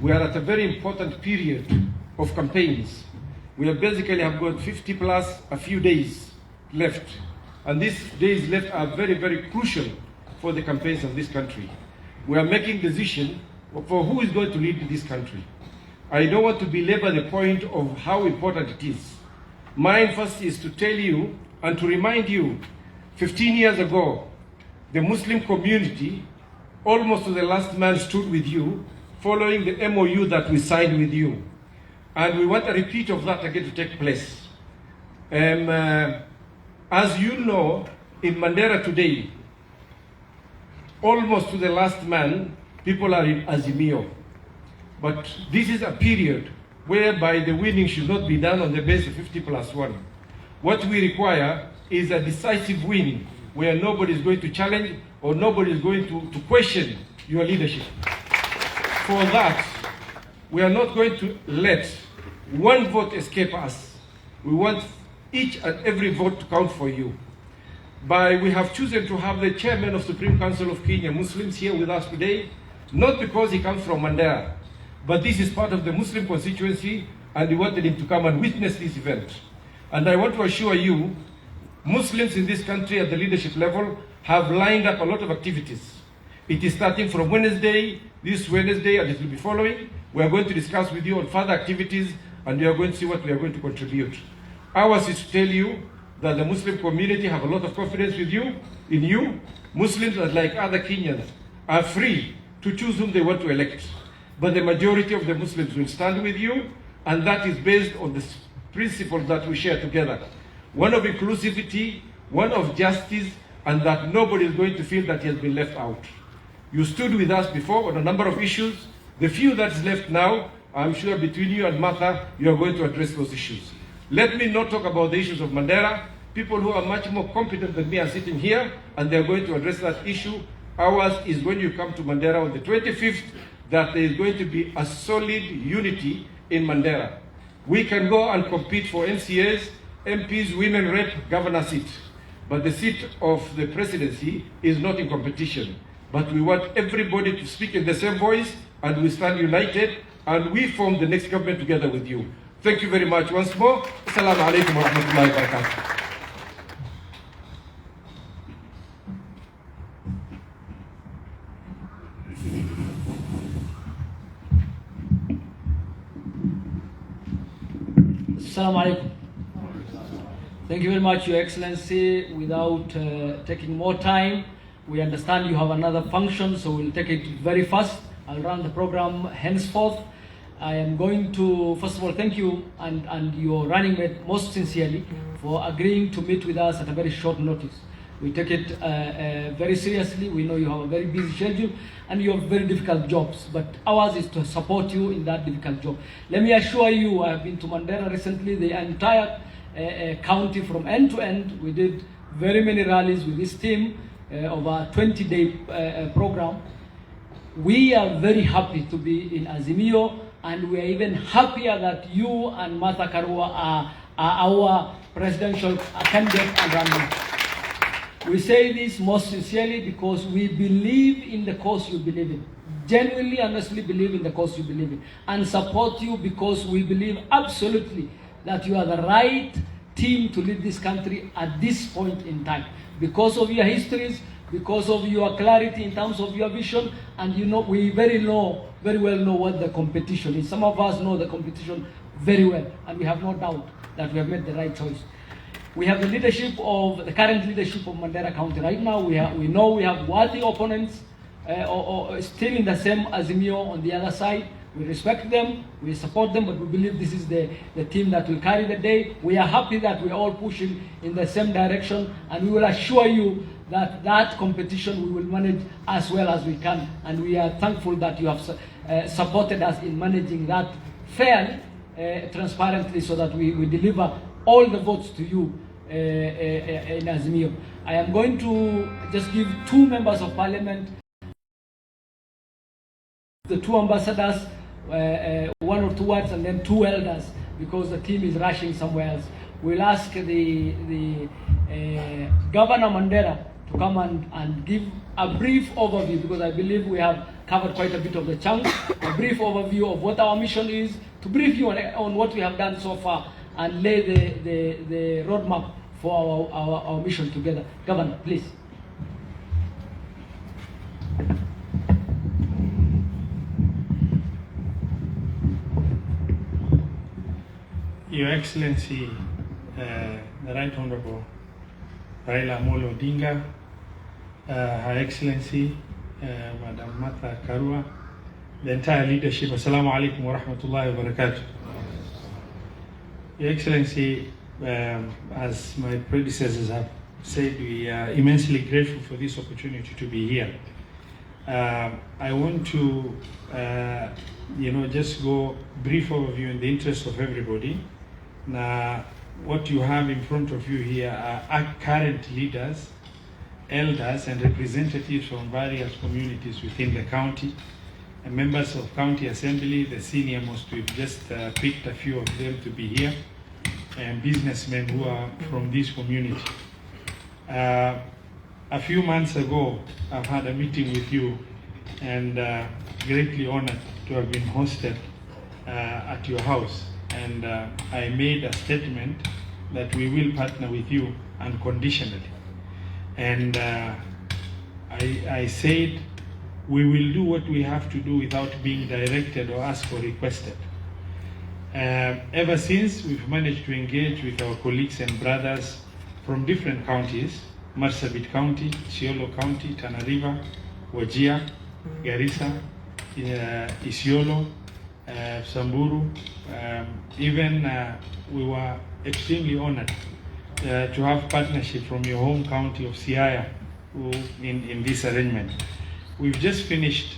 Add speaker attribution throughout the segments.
Speaker 1: We are at a very important period of campaigns. We have basically got 50 plus a few days left. And these days left are very, very crucial for the campaigns of this country. We are making decisions for who is going to lead this country. I don't want to belabor the point of how important it is. Mine first is to tell you and to remind you, 15 years ago, the Muslim community, almost to the last man, stood with you following the MOU that we signed with you. And we want a repeat of that again to take place. As you know, in Mandera today, almost to the last man, people are in Azimio. But this is a period whereby the winning should not be done on the basis of 50+1. What we require is a decisive win where nobody is going to challenge or nobody is going to question your leadership. For that, we are not going to let one vote escape us. We want each and every vote to count for you. We have chosen to have the chairman of Supreme Council of Kenya Muslims here with us today, not because he comes from Mandera, but this is part of the Muslim constituency and we wanted him to come and witness this event. And I want to assure you, Muslims in this country at the leadership level have lined up a lot of activities. It is starting from Wednesday, this Wednesday, and it will be following. We are going to discuss with you on further activities and we are going to see what we are going to contribute. Ours is to tell you that the Muslim community have a lot of confidence with you, in you. Muslims, like other Kenyans, are free to choose whom they want to elect. But the majority of the Muslims will stand with you, and that is based on the principles that we share together. One of inclusivity, one of justice, and that nobody is going to feel that he has been left out. You stood with us before on a number of issues. The few that's left now, I'm sure between you and Martha, you are going to address those issues. Let me not talk about the issues of Mandera. People who are much more competent than me are sitting here, and they're going to address that issue. Ours is when you come to Mandera on the 25th, that there is going to be a solid unity in Mandera. We can go and compete for MCAs, MPs, women rep, governor seat. But the seat of the presidency is not in competition. But we want everybody to speak in the same voice, and we stand united, and we form the next government together with you. Thank you very much once more. Assalamu alaikum wa rahmatullahi wa barakatuh.
Speaker 2: Assalamu alaikum. Thank you very much, Your Excellency. Without taking more time, we understand you have another function, so we'll take it very fast. I'll run the program henceforth. I am going to, first of all, thank you and your running mate most sincerely for agreeing to meet with us at a very short notice. We take it very seriously. We know you have a very busy schedule and you have very difficult jobs, but ours is to support you in that difficult job. Let me assure you, I have been to Mandera recently, the entire county from end to end. We did very many rallies with this team over a 20-day program. We are very happy to be in Azimio, and we are even happier that you and Martha Karua are our presidential candidate and running. We say this most sincerely because we believe in the cause you believe in. Genuinely, honestly believe in the cause you believe in. And support you because we believe absolutely that you are the right team to lead this country at this point in time. Because of your histories, because of your clarity in terms of your vision, and you know, we very well know what the competition is. Some of us know the competition very well, and we have no doubt that we have made the right choice. We have the leadership of the current leadership of Mandera County right now. We know we have worthy opponents or still in the same Azimio on the other side. We respect them, we support them, but we believe this is the team that will carry the day. We are happy that we are all pushing in the same direction, and we will assure you that that competition we will manage as well as we can. And we are thankful that you have supported us in managing that fairly, transparently, so that we deliver all the votes to you in Azimio. I am going to just give 2 members of parliament, the 2 ambassadors, 1 or 2 words, and then 2 elders, because the team is rushing somewhere else. We'll ask the Governor Mandera to to come and give a brief overview, because I believe we have covered quite a bit of the chunk, a brief overview of what our mission is, to brief you on what we have done so far and lay the roadmap for our mission together. Governor, please.
Speaker 3: Your Excellency, the Right Honorable Raila Odinga, Her Excellency, Madam Martha Karua, the entire leadership, Assalamu alaikum wa rahmatullahi wa barakatuh. Your Excellency, as my predecessors have said, we are immensely grateful for this opportunity to be here. I want to, just go brief overview in the interest of everybody. Now, what you have in front of you here are current leaders, elders, and representatives from various communities within the county, and members of county assembly, the senior most. We've just picked a few of them to be here, and businessmen who are from this community. A few months ago, I've had a meeting with you, and greatly honored to have been hosted at your house. And I made a statement that we will partner with you unconditionally. And I said we will do what we have to do without being directed or asked or requested. Ever since, we've managed to engage with our colleagues and brothers from different counties: Marsabit County, Isiolo County, Tana River, Wajir, Garissa, Isiolo, Samburu. Even we were extremely honored to have partnership from your home county of Siaya in this arrangement. We've just finished,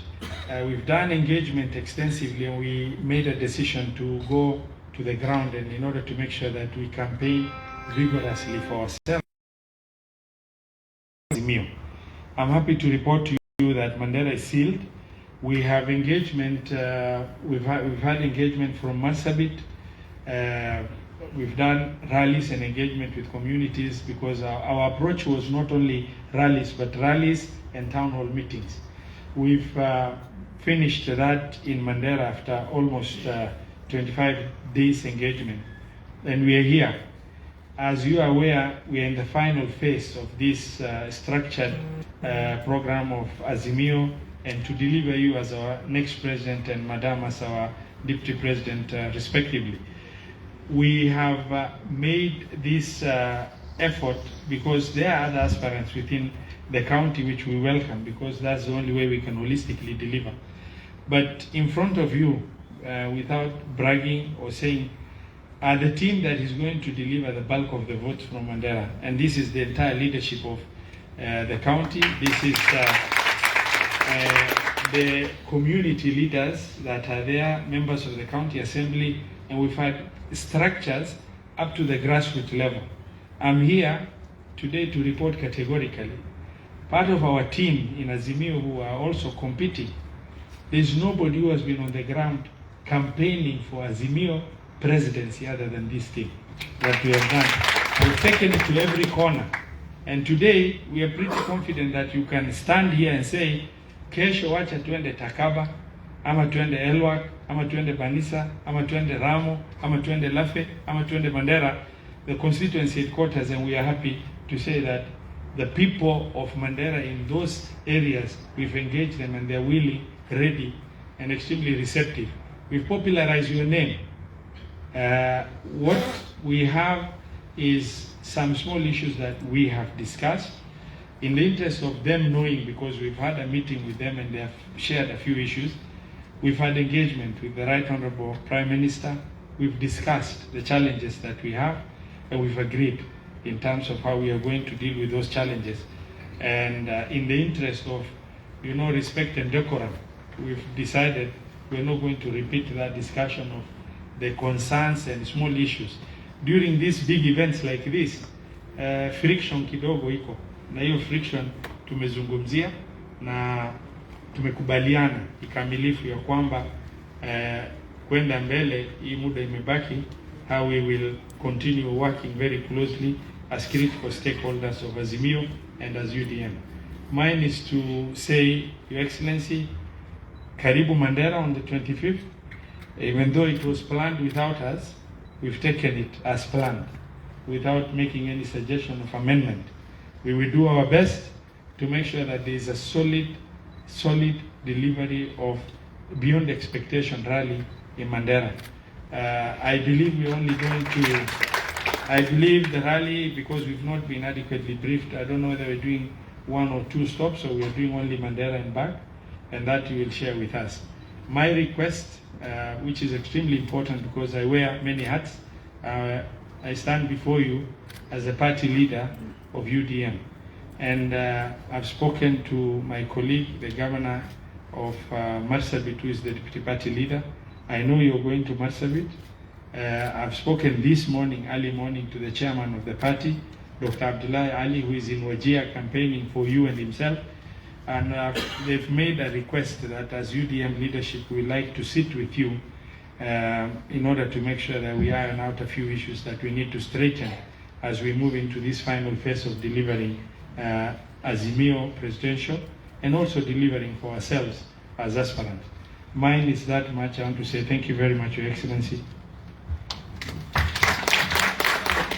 Speaker 3: we've done engagement extensively, and we made a decision to go to the ground, and in order to make sure that we campaign vigorously for ourselves. I'm happy to report to you that Mandera is sealed. We have engagement, we've had engagement from Marsabit. We've done rallies and engagement with communities, because our approach was not only rallies, but rallies and town hall meetings. We've finished that in Mandera after almost 25 days engagement, and we are here. As you are aware, we are in the final phase of this structured program of Azimio, and to deliver you as our next president and Madam as our deputy president, respectively. We have made this effort because there are other aspirants within the county which we welcome, because that's the only way we can holistically deliver. But in front of you, without bragging or saying, are the team that is going to deliver the bulk of the votes from Mandera. And this is the entire leadership of the county. This is the community leaders that are there, members of the county assembly, and we've had structures up to the grassroots level. I'm here today to report categorically. Part of our team in Azimio who are also competing, there's nobody who has been on the ground campaigning for Azimio presidency other than this team that we have done. We've taken it to every corner. And today, we are pretty confident that you can stand here and say, kesho wacha tuende Takaba, ama tuende Elwak, ama tuende Banisa, ama tuende Ramo, ama tuende Lafe, ama tuende Mandera, the constituency headquarters, and we are happy to say that the people of Mandera in those areas, we've engaged them and they're willing, ready, and extremely receptive. We've popularized your name. What we have is some small issues that we have discussed in the interest of them knowing, because we've had a meeting with them and they have shared a few issues. We've had engagement with the Right Honorable Prime Minister. We've discussed the challenges that we have, and we've agreed in terms of how we are going to deal with those challenges. And in the interest of, respect and decorum, we've decided we're not going to repeat that discussion of the concerns and small issues. During these big events like this, friction kidogo iko, na hiyo friction tumezungumzia na tumekubaliana kikamilifu ya kwamba kwenda mbele, hii muda imebaki, how we will continue working very closely as critical stakeholders of Azimio and as UDM. Mine is to say, Your Excellency, Karibu Mandera on the 25th. Even though it was planned without us, we've taken it as planned, without making any suggestion of amendment. We will do our best to make sure that there is a solid delivery of beyond expectation rally in Mandera. I believe we're only going to, I believe the rally, because we've not been adequately briefed, I don't know whether we're doing 1 or 2 stops, or we're doing only Mandera and back, and that you will share with us. My request, which is extremely important because I wear many hats, I stand before you as a party leader of UDM. And I've spoken to my colleague, the governor of Marsabit, who is the deputy party leader. I know you're going to Marsabit. I've spoken this morning, early morning, to the chairman of the party, Dr. Abdullahi Ali, who is in Wajir campaigning for you and himself. And they've made a request that as UDM leadership, we'd like to sit with you in order to make sure that we iron out a few issues that we need to straighten as we move into this final phase of delivering Azimio presidential and also delivering for ourselves as aspirants. Mine is that much. I want to say thank you very much, Your Excellency.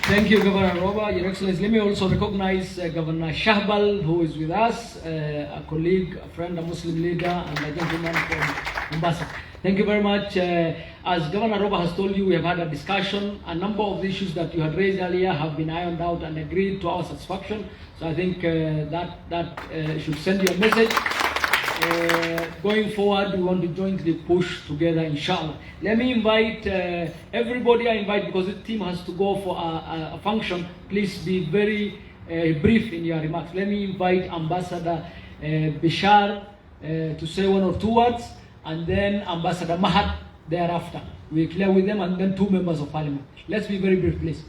Speaker 2: Thank you, Governor Roba. Your Excellency, let me also recognize Governor Shahbal, who is with us, a colleague, a friend, a Muslim leader, and a gentleman from Mombasa. Thank you very much. As Governor Roba has told you, we have had a discussion. A number of the issues that you had raised earlier have been ironed out and agreed to our satisfaction. So I think that should send you a message. Going forward, we want to jointly push together, inshallah. Let me invite everybody I invite, because the team has to go for a function. Please be very brief in your remarks. Let me invite Ambassador Bishar to say 1 or 2 words, and then Ambassador Mahat thereafter. We clear with them, and then 2 members of parliament. Let's be very brief, please.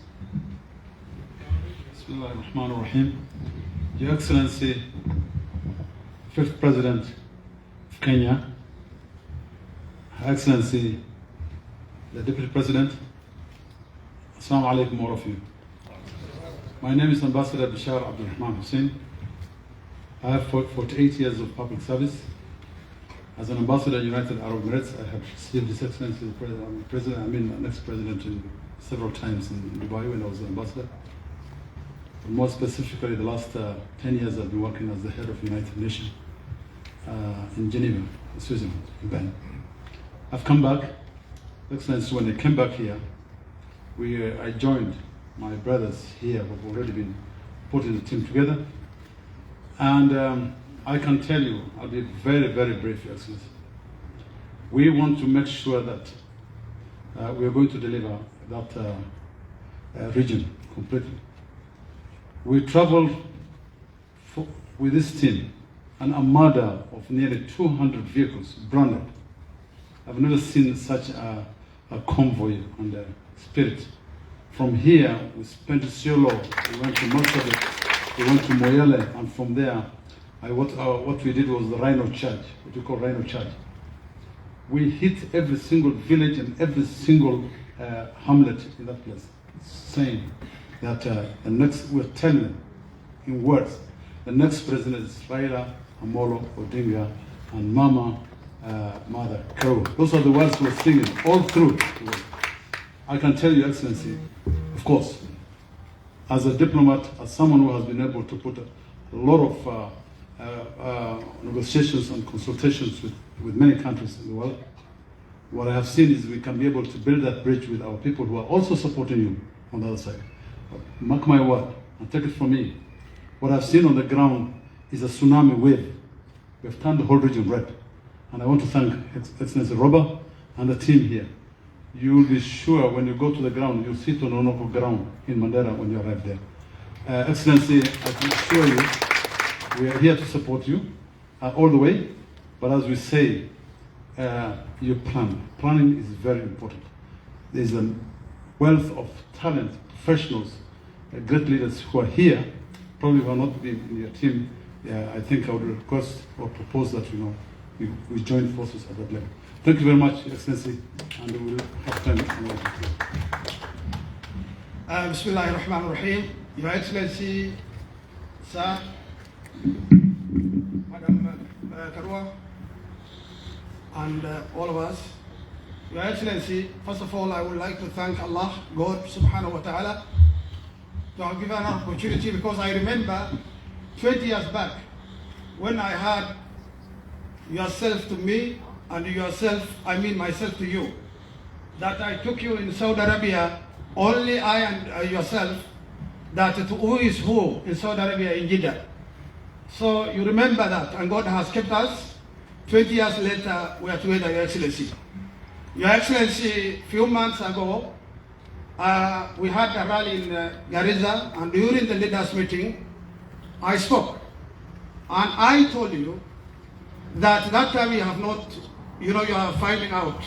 Speaker 4: Bismillah ar-Rahman ar-Rahim. Your Excellency, 5th President of Kenya, Her Excellency, the Deputy President, Assalamu alaikum all of you. My name is Ambassador Bishar Abdul Rahman Hussein. I have 48 years of public service. As an ambassador in United Arab Emirates, I have received His Excellency the next president several times in Dubai when I was an ambassador. But more specifically, the last 10 years I've been working as the head of United Nations in Geneva, Switzerland, in Bern. I've come back. Excellency, when I came back here, I joined my brothers here who have already been putting the team together. And I can tell you, I'll be very, very brief, Your Excellency. We want to make sure that we are going to deliver that region completely. We traveled with this team, an armada of nearly 200 vehicles, branded. I've never seen such a convoy and a spirit. From here, we spent Siolo, we went to Marsabit, we went to Moyale, and from there, what we did was the Rhino Charge, what we call Rhino Charge. We hit every single village and every single hamlet in that place, saying that we're telling them in words, the next president is Raila, Amolo, Odinga, and Mama, Mother, Karo. Those are the words we're singing all through. I can tell you, Excellency, of course, as a diplomat, as someone who has been able to put a lot of negotiations and consultations with many countries in the world, what I have seen is we can be able to build that bridge with our people who are also supporting you on the other side. But mark my word, and take it from me, what I've seen on the ground is a tsunami wave. We have turned the whole region red. And I want to thank Excellency Roba and the team here. You will be sure when you go to the ground, you'll sit on Onoko ground in Mandera when you arrive there. Excellency, I can assure you, we are here to support you all the way. But as we say, you plan. Planning is very important. There's a wealth of talent, professionals, great leaders who are here, probably will not be in your team. I think I would request or propose that we join forces at that level. Thank you very much, Excellency, and we will have time.
Speaker 5: Bismillah ar-Rahman ar-Rahim. Your Excellency, Sir, Madam Karua, and all of us. Your Excellency, first of all, I would like to thank Allah, God subhanahu wa ta'ala, to have given an opportunity, because I remember 20 years back when I had yourself to me and yourself, I mean myself to you, that I took you in Saudi Arabia, only I and yourself, that who is who in Saudi Arabia in Jeddah. So you remember that, and God has kept us. 20 years later, we are together, Your Excellency. Your Excellency, a few months ago, we had a rally in Garissa, and during the leaders' meeting, I spoke. And I told you that time you have not, you are finding out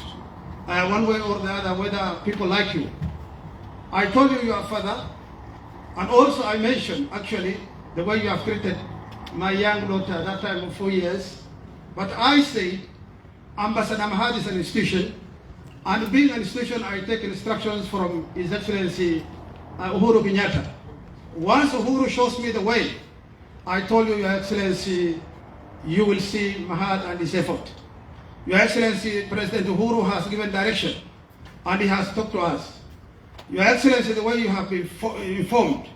Speaker 5: one way or the other whether people like you. I told you your father, and also I mentioned actually the way you have treated my young daughter at that time of 4 years. But I said, Ambassador Mahad is an institution, and being an institution, I take instructions from His Excellency Uhuru Kenyatta. Once Uhuru shows me the way, I told you, Your Excellency, you will see Mahad and his effort. Your Excellency, President Uhuru has given direction, and he has talked to us. Your Excellency, the way you have been informed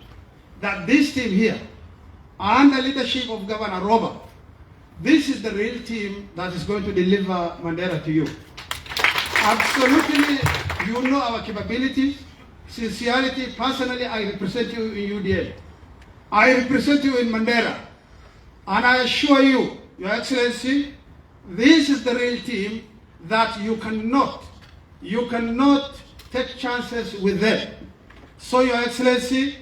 Speaker 5: that this team here, under leadership of Governor Robert, this is the real team that is going to deliver Mandera to you. Absolutely, you know our capabilities, sincerity. Personally, I represent you in UDL. I represent you in Mandera. And I assure you, Your Excellency, this is the real team that you cannot take chances with them. So, Your Excellency,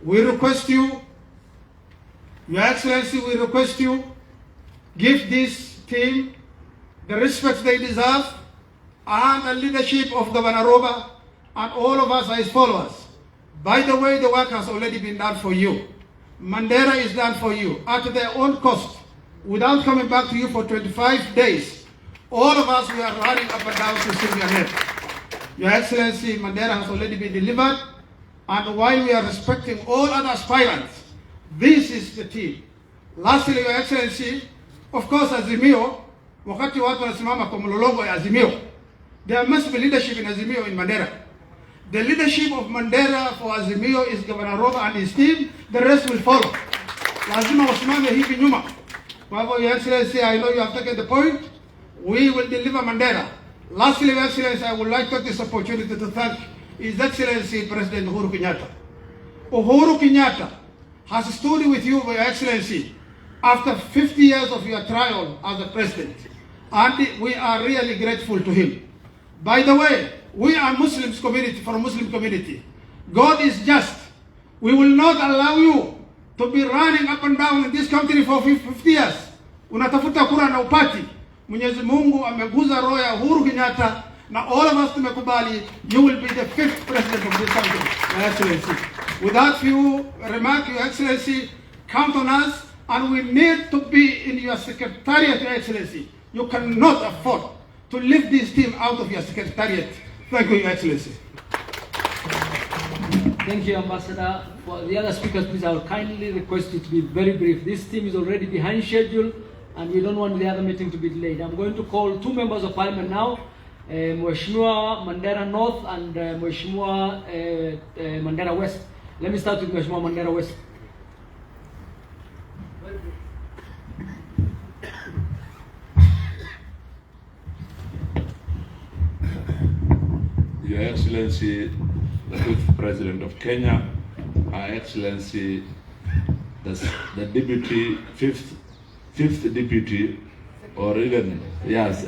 Speaker 5: we request you, give this team the respect they deserve, and the leadership of Governor Roba and all of us as followers. By the way, the work has already been done for you. Mandera is done for you at their own cost, without coming back to you for 25 days. All of us, we are running up and down to sing your name. Your Excellency, Mandera has already been delivered, and while we are respecting all other aspirants, this is the team. Lastly, Your Excellency, of course, Azimio, wakati watu wanasimama kwa mlolongo ya Azimio, there must be leadership in Azimio in Mandera. The leadership of Mandera for Azimio is Governor Roba and his team. The rest will follow. Lazima wasimame hivi nyuma. Kwa hivyo, Your Excellency, I know you have taken the point. We will deliver Mandera. Lastly, Your Excellency, I would like to take this opportunity to thank His Excellency President Uhuru Kenyatta. Uhuru Kenyatta has stood with you, Your Excellency, after 50 years of your trial as a president. And we are really grateful to him. By the way, we are Muslims community, from Muslim community. God is just. We will not allow you to be running up and down in this country for 50 years. Unatafuta kura na upati. Mwenyezi Mungu ameguza roho ya Uhuru Kenyatta, na all of us tumekubali, you will be the 5th president of this country, Your Excellency. With that few remarks, Your Excellency, count on us, and we need to be in your secretariat, Your Excellency. You cannot afford to leave this team out of your secretariat. Thank you, Your Excellency.
Speaker 2: Thank you, Ambassador. For the other speakers, please, I will kindly request you to be very brief. This team is already behind schedule, and we don't want the other meeting to be delayed. I'm going to call 2 members of parliament now, Mheshimiwa Mandera North and Mheshimiwa Mandera West. Let me start with Mheshimiwa Mandera West.
Speaker 6: Your Excellency, the 5th President of Kenya, Her Excellency, the Deputy, 5th Deputy, or even, yes,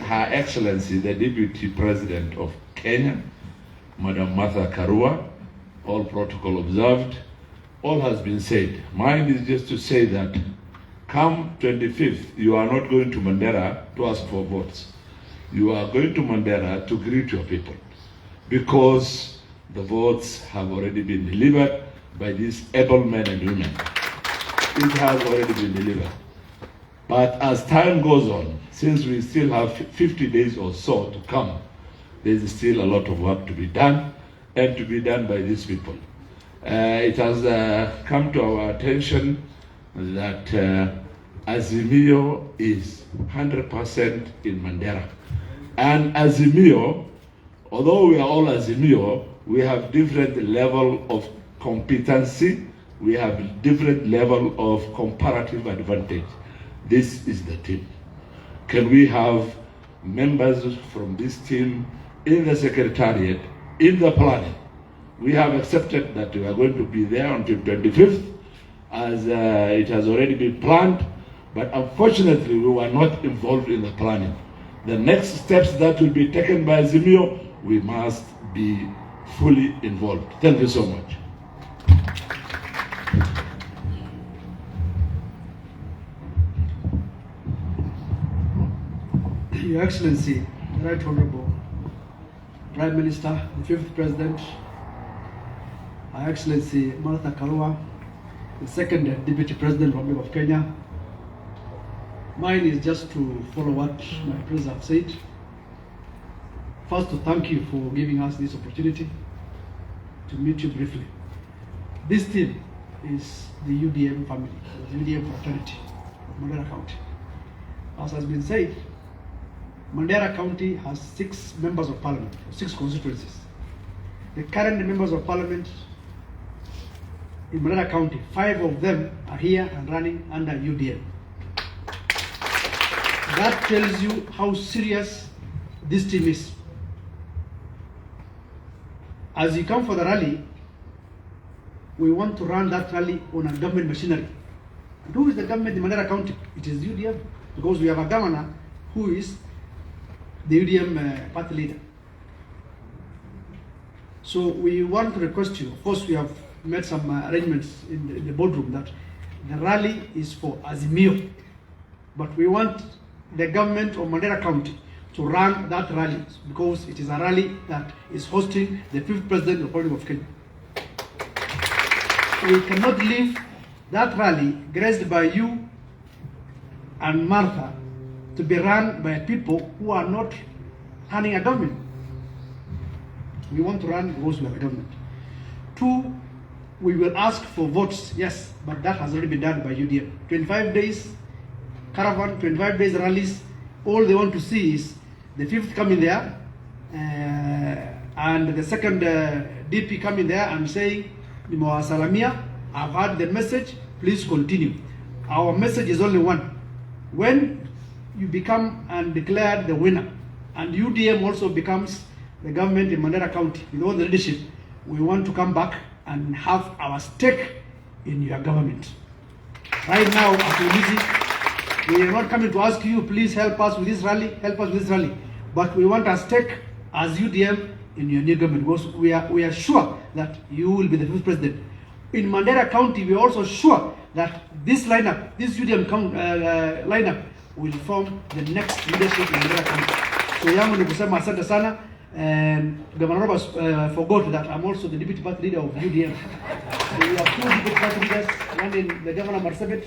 Speaker 6: Her Excellency, the Deputy President of Kenya, Madam Martha Karua, all protocol observed, all has been said. Mine is just to say that come 25th, you are not going to Mandera to ask for votes. You are going to Mandera to greet your people, because the votes have already been delivered by these able men and women. It has already been delivered. But as time goes on, since we still have 50 days or so to come, there is still a lot of work to be done, and to be done by these people. It has come to our attention that Azimio is 100% in Mandera. And Azimio, although we are all Azimio, we have different level of competency, we have different level of comparative advantage. This is the team. Can we have members from this team in the secretariat, in the planning? We have accepted that we are going to be there until 25th, as it has already been planned, but unfortunately we were not involved in the planning. The next steps that will be taken by Azimio, we must be fully involved. Thank you so much.
Speaker 7: Your Excellency, the Right Honorable Prime Minister, the 5th President, Her Excellency Martha Karua, the 2nd Deputy President of Kenya. Mine is just to follow what my president have said. First, to thank you for giving us this opportunity to meet you briefly. This team is the UDM family, the UDM fraternity of Mandera County. As has been said, Mandera County has 6 members of parliament, 6 constituencies. The current members of parliament in Mandera County, 5 of them are here and running under UDM. That tells you how serious this team is. As you come for the rally, we want to run that rally on a government machinery. And who is the government in Mandera County? It is UDM, because we have a governor who is the UDM party leader. So we want to request you, of course we have made some arrangements in the boardroom that the rally is for Azimio, but we want the government of Mandera County to run that rally because it is a rally that is hosting the 5th President of the Republic of Kenya. We cannot leave that rally graced by you and Martha to be run by people who are not running a government. We want to run because we have a government. 2, we will ask for votes, yes, but that has already been done by UDM. 25 days caravan, 25 days rallies, all they want to see is the 5th coming there and the 2nd DP coming there and saying, Salamia, I've heard the message, please continue. Our message is only one. When you become and declare the winner, and UDM also becomes the government in Mandera County, with all the leadership, we want to come back and have our stake in your government. Right now, at Ulizi, we are not coming to ask you, please help us with this rally, help us with this rally. But we want a stake as UDM in your new government, because we are sure that you will be the 5th president. In Mandera County, we are also sure that this lineup, this UDM lineup, will form the next leadership in Mandera County. So yangu ni kusema asante sana. Governor Roberts forgot that I'm also the deputy party leader of UDM. So we have 2 deputy party leaders, one in the governor Marsabit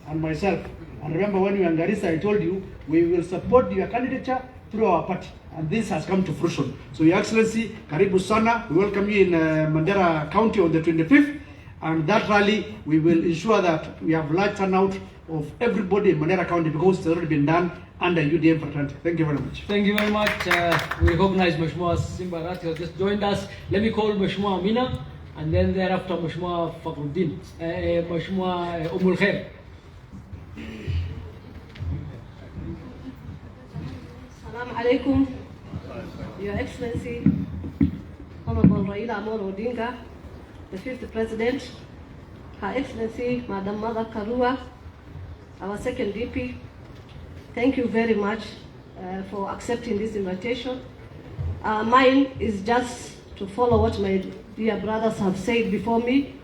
Speaker 7: and myself. And remember when we were in Garissa, I told you we will support your candidature through our party, and this has come to fruition. So Your Excellency, Karibu Sana, we welcome you in Mandera County on the 25th, and that rally we will ensure that we have large turnout of everybody in Mandera County because it's already been done under UDM fraternity. Thank you very much.
Speaker 2: Thank you very much. We recognize Mheshimiwa Simba Arati has just joined us. Let me call Mheshimiwa Amina, and then thereafter Mheshimiwa Fakhruddin, Mheshimiwa Umul Khair.
Speaker 8: Assalamu alaikum, Your Excellency, Honorable Raila Odinga, the 5th President, Her Excellency, Madam Mother Karua, our 2nd DP. Thank you very much for accepting this invitation. Mine is just to follow what my dear brothers have said before me.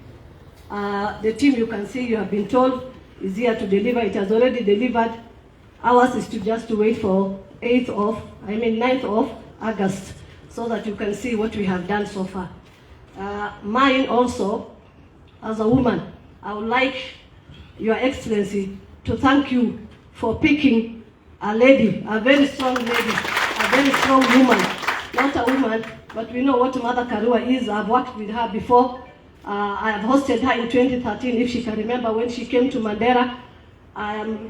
Speaker 8: The team you can see, you have been told, is here to deliver. It has already delivered. Ours is just to wait for 9th of August, so that you can see what we have done so far. Mine also, as a woman, I would like Your Excellency to thank you for picking a lady, a very strong lady, a very strong woman not a woman, but we know what Mother Karua is. I've worked with her before. I have hosted her in 2013, if she can remember, when she came to Mandera.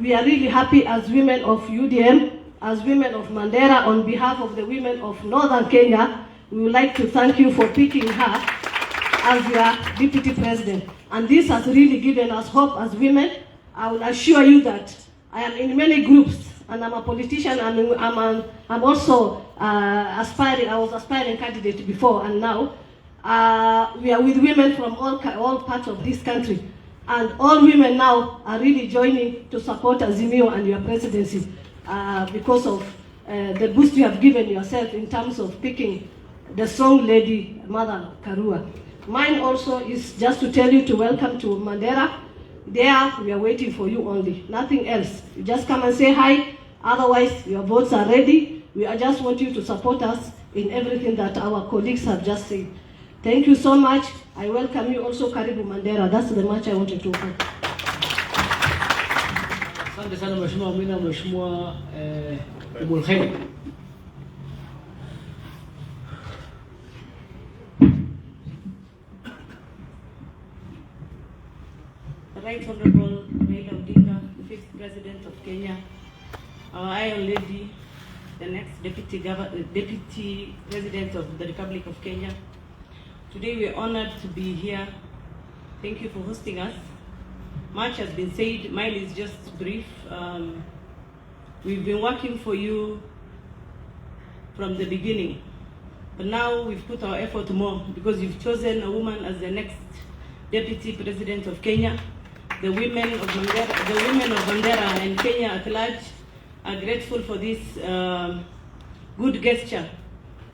Speaker 8: We are really happy as women of UDM, as women of Mandera, on behalf of the women of Northern Kenya. We would like to thank you for picking her as your deputy president. And this has really given us hope as women. I will assure you that I am in many groups, and I'm a politician, and I'm also aspiring. I was aspiring candidate before, and now we are with women from all parts of this country, and all women now are really joining to support Azimio and your presidency because of the boost you have given yourself in terms of picking the strong lady, Mother Karua. Mine also is just to tell you to welcome to Mandera. There, we are waiting for you only, nothing else. You just come and say hi. Otherwise, your votes are ready. We just want you to support us in everything that our colleagues have just said. Thank you so much. I welcome you also, Karibu Mandera. That's the much I wanted to offer.
Speaker 2: Asante sana Mheshimiwa Amina, Mheshimiwa Umulkhair.
Speaker 9: Right Honorable Raila Odinga, the 5th President of Kenya, our Iron Lady, the next Deputy President of the Republic of Kenya. Today we are honored to be here. Thank you for hosting us. Much has been said, mine is just brief. We've been working for you from the beginning, but now we've put our effort more because you've chosen a woman as the next Deputy President of Kenya. The women of Mandera and Kenya at large are grateful for this good gesture.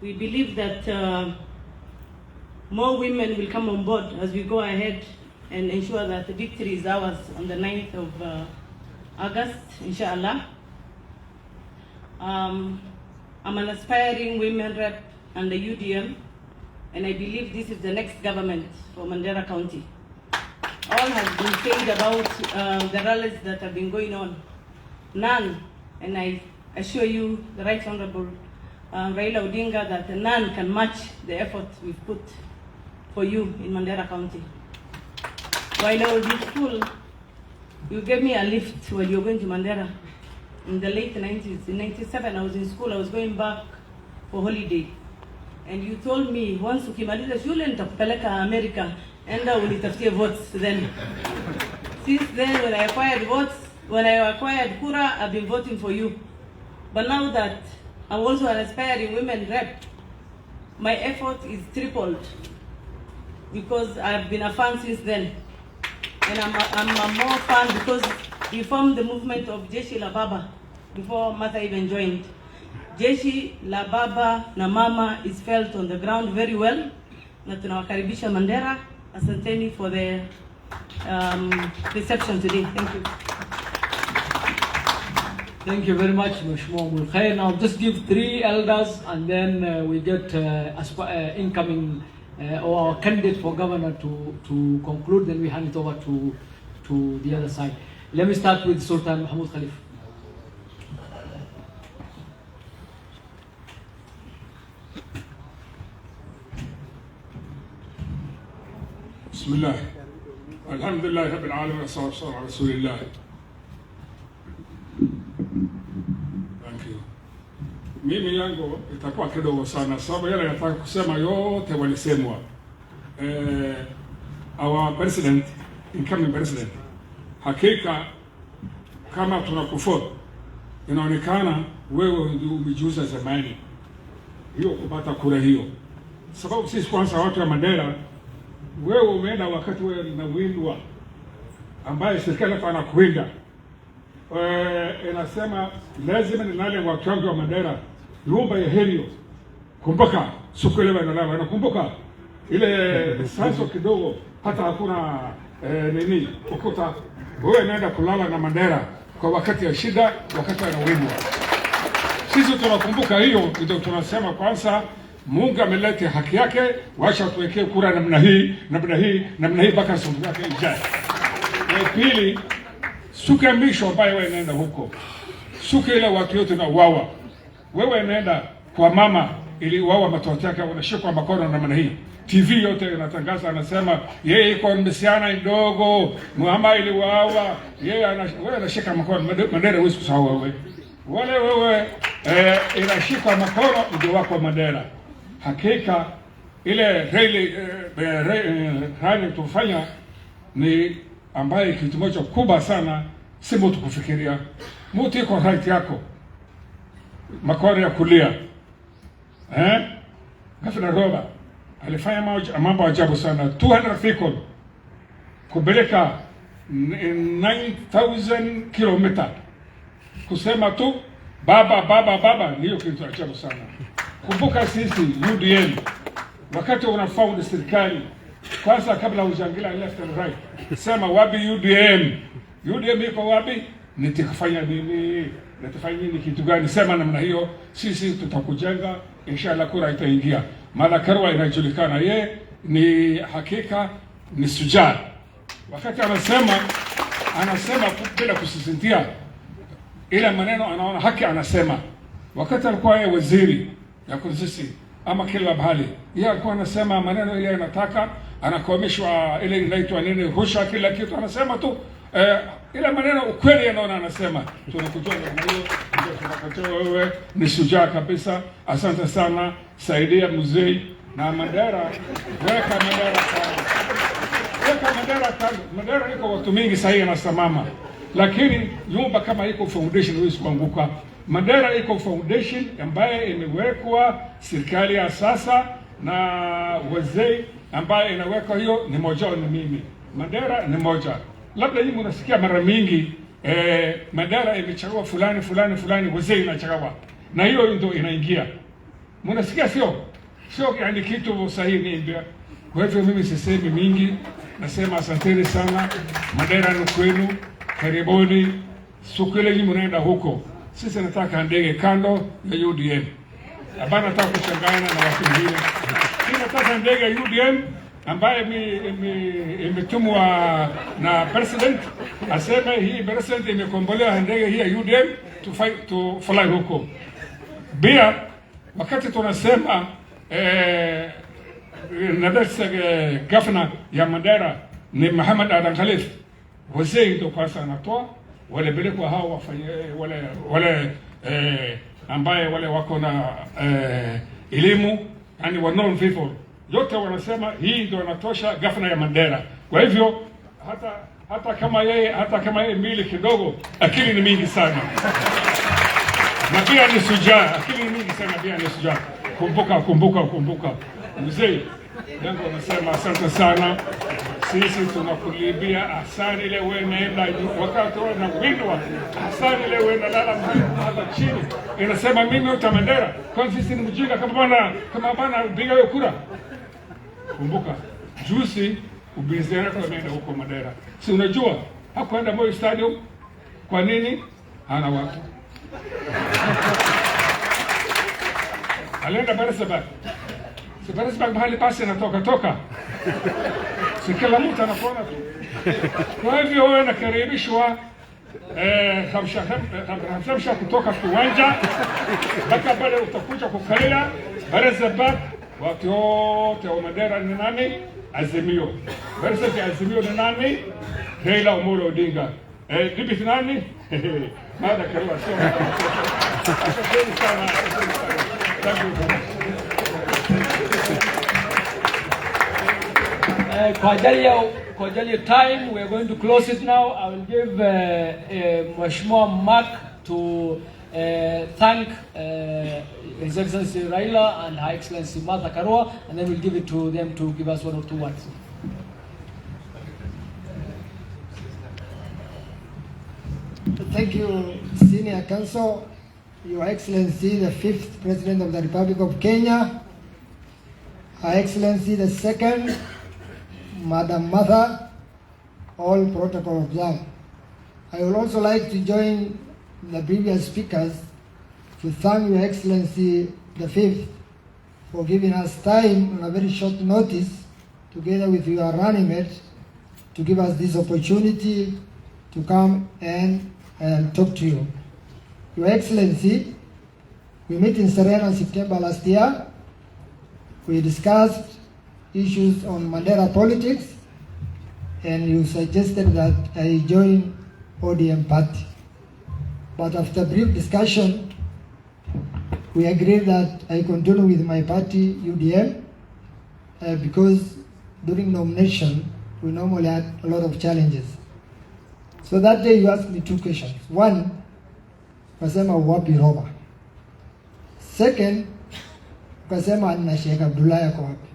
Speaker 9: We believe that more women will come on board as we go ahead and ensure that the victory is ours on the 9th of August, inshallah. I'm an aspiring women rep under UDM, and I believe this is the next government for Mandera County. All has been said about the rallies that have been going on. None, and I assure you, the Right Honorable Raila Odinga, that none can match the effort we've put for you in Mandera County. While I was in school, you gave me a lift while you were going to Mandera in the late 90s. In 97, I was in school, I was going back for holiday. And you told me, once ukimaliza shule nitakupeleka America, enda unitafutie votes then. Since then, when I acquired votes, when I acquired kura, I've been voting for you. But now that I'm also an aspiring women rep, my effort is tripled because I've been a fan since then. And I'm a more fan because we formed the movement of Jeshi la Baba before Martha even joined. Jeshi la Baba na Mama is felt on the ground very well. Na tunawakaribisha Mandera. Asanteni for the reception today. Thank you.
Speaker 2: Thank you very much, Mheshimiwa Umulkhair. Now just give 3 elders, and then we get incoming or our candidate for governor to conclude. Then we hand it over to the other side. Let me start with Sultan Mahmoud Khalif.
Speaker 10: بسم الله الحمد لله رب العالمين والصلاة والسلام على رسول الله. Thank you. Mimi yangu itakuwa kidogo sana sababu yale nataka kusema yote walisemwa. Our president, incoming president, hakika kama tunakufuata inaonekana wewe ndio umejiuza zamani hiyo kupata kura hiyo, sababu sisi kwanza watu wa Mandera, wewe umeenda wakati wewe unawindwa ambaye serikali hapa anakuwinda. Inasema lazima nilale watu wangu wa Mandera nyumba ya Herio. Kumbuka siku ile wanalala, nakumbuka ile sasa kidogo hata hakuna nini ukuta. Wewe naenda kulala na Mandera kwa wakati ya shida, wakati anawindwa. Sisi tunakumbuka hiyo, ndio tunasema kwanza Mungu ameleta haki yake, wacha tuwekee kura namna hii mpaka siku yake ijaye. Pili, suka ya misho ambayo wewe nenda huko. Suka ile watu yote na wawa. Wewe nenda kwa mama iliuawa, matoto yake wanashikwa mkono namna hii. TV yote inatangaza, anasema yeye iko msichana mdogo, mama iliuawa, yeye wewe anashika mkono. Mandera huwezi kusahau wewe, inashika mkono ndio wako Mandera. Hakika ile Raila tufanya ni ambaye kitu moja kubwa sana, si mtu kufikiria. Mtu iko right yako, mkono ya kulia. Gavana Roba alifanya mambo ajabu sana. 200 people kupeleka 9,000 kilomita kusema tu baba, ndio kitu ajabu sana. Kumbuka sisi UDM wakati unafound serikali, kwanza kabla hujangilia left and right, sema wapi UDM iko wapi, nitakufanya nini, natafanya nini, kitu gani, sema namna hiyo. Sisi tutakujenga inshallah, kura itaingia. Mara Karua inajulikana, ye ni hakika ni sujaa. Wakati anasema bila kusisintia ile maneno, anaona haki anasema. Wakati alikuwa yeye waziri ya kusisi ama kila bahali, yeye alikuwa anasema maneno ile anataka, anakomeshwa ile inaitwa nini, husha, kila kitu anasema tu ile maneno ukweli anaona anasema. Tunakujua na hiyo ndio tunakujua wewe ni shujaa kabisa. Asante sana, saidia mzee na Mandera, weka Mandera iko watu mingi sahihi na samama, lakini nyumba kama iko foundation huwezi kuanguka. Mandera iko foundation ambaye imewekwa serikali ya sasa na wazee ambaye inaweka hiyo, ni moja ni mimi. Mandera ni moja. Labda hii mnasikia mara mingi Mandera imechagua fulani, wazee inachagua, na hiyo ndio inaingia. Mnasikia sio yani kitu sahihi ndio. Kwa hivyo mimi sisemi mingi, nasema asanteni sana. Mandera ni kwenu, karibuni. Siku ile hii mnaenda huko, sisi nataka ndege kando ya UDM. Hapana, nataka kuchangana na watu wengine. Sisi nataka ndege ya UDM ambaye imetumwa na president, aseme hii president imekombolewa ndege hii ya UDM to fly huko. Bia wakati tunasema nadasa gavana ya Mandera ni Muhammad Adan Khalif, wazee ndio kwanza anatoa wale belekwa hao wafanye wale ambaye wale wako na elimu, yani wa known people yote wanasema hii ndio anatosha gavana ya Mandera. Kwa hivyo hata kama yeye mili kidogo, akili ni mingi sana na pia ni sujaa. Akili ni mingi sana, pia ni sujaa. Kumbuka mzee yangu anasema asante sana. Sisi tunakulibia asante ile wewe naenda wakati wewe na windwa, asante ile wewe nalala hapa chini, inasema mimi utamandera kwa sisi ni mjinga kama bana piga hiyo kura. Kumbuka juzi ubiziana kwa nenda huko Mandera, si unajua hakuenda Moi Stadium. Kwa nini? Hana watu. Alienda Barisabak. Si Barisabak mahali pasi natoka si kila mtu anakuona tu. Kwa hivyo wewe nakaribishwa hamsha kutoka kiwanja mpaka pale utakuja kukalia Barisabak. Watu wote wa Mandera ni nani? Azimio. Barisabak Azimio ni nani? Raila Omolo Odinga. Deputy nani? Mada Karua. Asante sana. Thank you.
Speaker 2: Kwa ajili ya time, we are going to close it now. I will give Mheshimiwa Mark to thank His Excellency Raila and Her Excellency Martha Karua, and then we'll give it to them to give us 1 or 2 words.
Speaker 11: Thank you, Senior Counsel, Your Excellency, the 5th President of the Republic of Kenya, Her Excellency, the 2nd, Madam Martha, all protocol observed. I would also like to join the previous speakers to thank Your Excellency, the 5th, for giving us time on a very short notice, together with your running mate, to give us this opportunity to come and talk to you. Your Excellency, We met in Serena in September last year. We discussed issues on Mandera politics, and you suggested that I join ODM party. But after brief discussion, we agreed that I continue with my party, UDM, because during nomination, we normally had a lot of challenges. So that day you asked me two questions. One, kasema wapi roba. Second, kasema na Sheikh Abdullah yako wapi.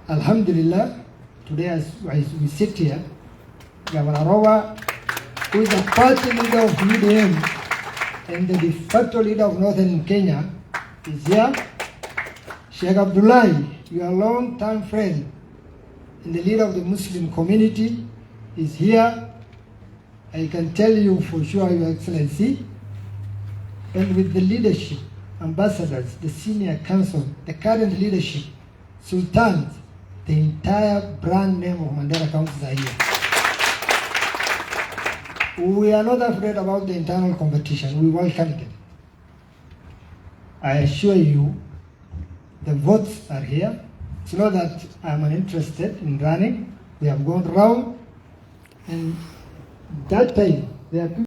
Speaker 11: Alhamdulillah, today as we sit here, Governor Roba, who is the party leader of UDM and the de facto leader of Northern Kenya, is here. Sheikh Abdullah, your long-term friend and the leader of the Muslim community, is here. I can tell you for sure, Your Excellency, and with the leadership, ambassadors, the senior council, the current leadership, sultans, the entire brand name of Mandera County are here. We are not afraid about the internal competition. We welcome it. I assure you, the votes are here. It's not that I'm uninterested in running. We have gone round, and that time there are people